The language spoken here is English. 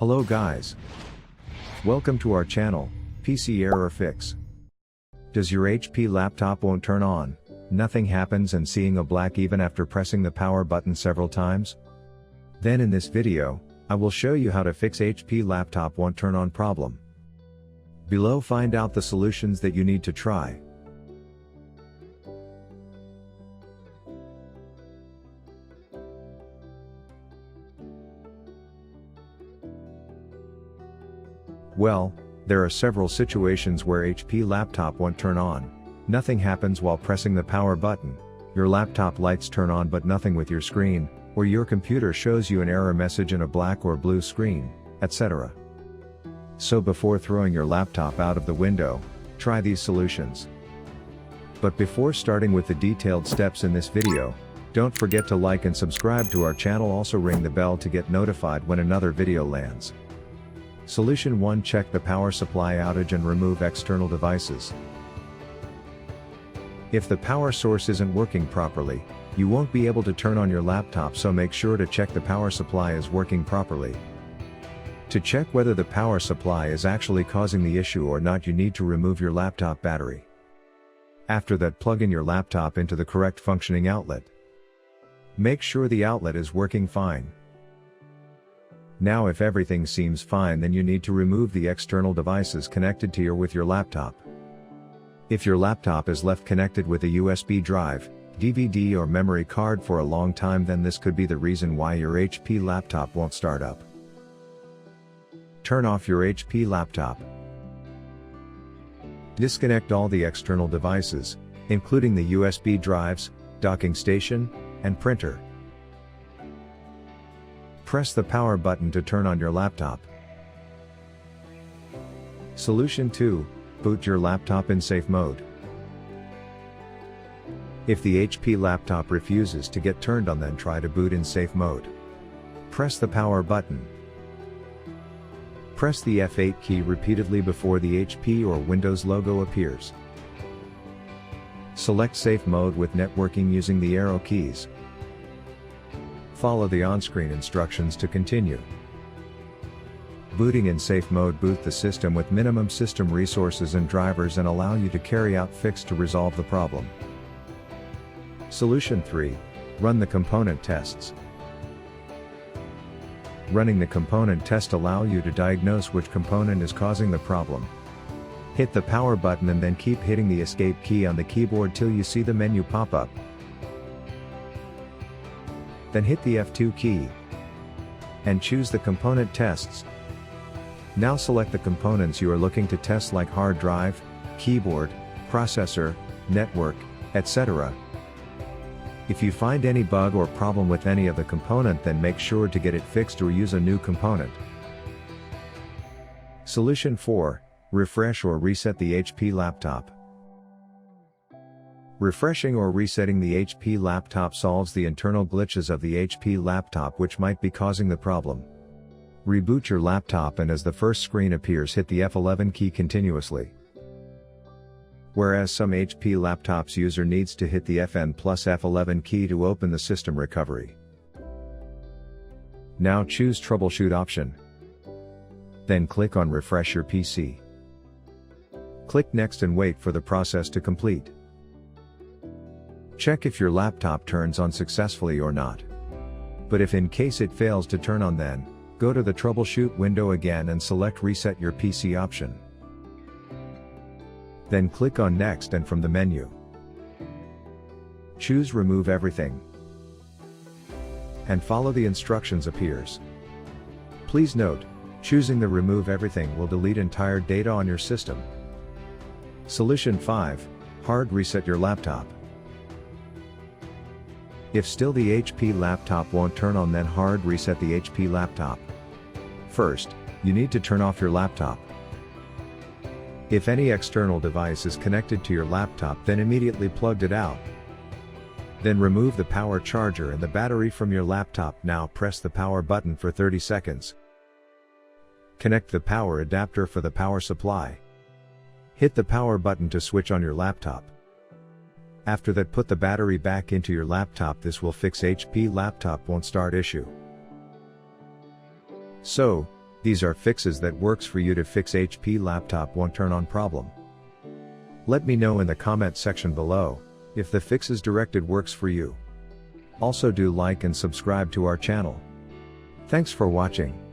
Hello guys. Welcome to our channel, PC Error Fix. Does your HP laptop won't turn on, nothing happens and seeing a black even after pressing the power button several times? Then in this video, I will show you how to fix HP laptop won't turn on problem. Below find out the solutions that you need to try. Well, there are several situations where HP laptop won't turn on. Nothing happens while pressing the power button, your laptop lights turn on but nothing with your screen, or your computer shows you an error message in a black or blue screen, etc. So before throwing your laptop out of the window, try these solutions. But before starting with the detailed steps in this video, don't forget to like and subscribe to our channel, also ring the bell to get notified when another video lands. Solution 1. Check the power supply outage and remove external devices. If the power source isn't working properly, you won't be able to turn on your laptop, so make sure to check the power supply is working properly. To check whether the power supply is actually causing the issue or not, you need to remove your laptop battery. After that, plug in your laptop into the correct functioning outlet. Make sure the outlet is working fine. Now if everything seems fine, then you need to remove the external devices connected to your laptop. If your laptop is left connected with a USB drive, DVD or memory card for a long time, then this could be the reason why your HP laptop won't start up. Turn off your HP laptop. Disconnect all the external devices, including the USB drives, docking station, and printer. Press the power button to turn on your laptop. Solution 2. Boot your laptop in safe mode. If the HP laptop refuses to get turned on, then try to boot in safe mode. Press the power button. Press the F8 key repeatedly before the HP or Windows logo appears. Select safe mode with networking using the arrow keys. Follow the on-screen instructions to continue. Booting in safe mode boot the system with minimum system resources and drivers and allow you to carry out fix to resolve the problem. Solution 3. Run the component tests. Running the component test allow you to diagnose which component is causing the problem. Hit the power button and then keep hitting the escape key on the keyboard till you see the menu pop up. Then hit the F2 key and choose the component tests. Now select the components you are looking to test, like hard drive, keyboard, processor, network, etc. If you find any bug or problem with any of the component, then make sure to get it fixed or use a new component. Solution 4. Refresh or reset the HP laptop. Refreshing or resetting the HP laptop solves the internal glitches of the HP laptop which might be causing the problem. Reboot your laptop and as the first screen appears, hit the F11 key continuously. Whereas some HP laptops user needs to hit the FN plus F11 key to open the system recovery. Now choose Troubleshoot option. Then click on Refresh your PC. Click Next and wait for the process to complete. Check if your laptop turns on successfully or not. But if in case it fails to turn on, then go to the Troubleshoot window again and select Reset your PC option. Then click on Next and from the menu, choose Remove Everything and follow the instructions appears. Please note, choosing the Remove Everything will delete entire data on your system. Solution 5. Hard reset your laptop. If still the HP laptop won't turn on, then hard reset the HP laptop. First, you need to turn off your laptop. If any external device is connected to your laptop, then immediately plug it out. Then remove the power charger and the battery from your laptop. Now press the power button for 30 seconds. Connect the power adapter for the power supply. Hit the power button to switch on your laptop. After that, put the battery back into your laptop. This will fix HP laptop won't start issue. So, These are fixes that works for you to fix HP laptop won't turn on problem. Let me know in the comment section below, if the fixes directed works for you. Also do like and subscribe to our channel. Thanks for watching.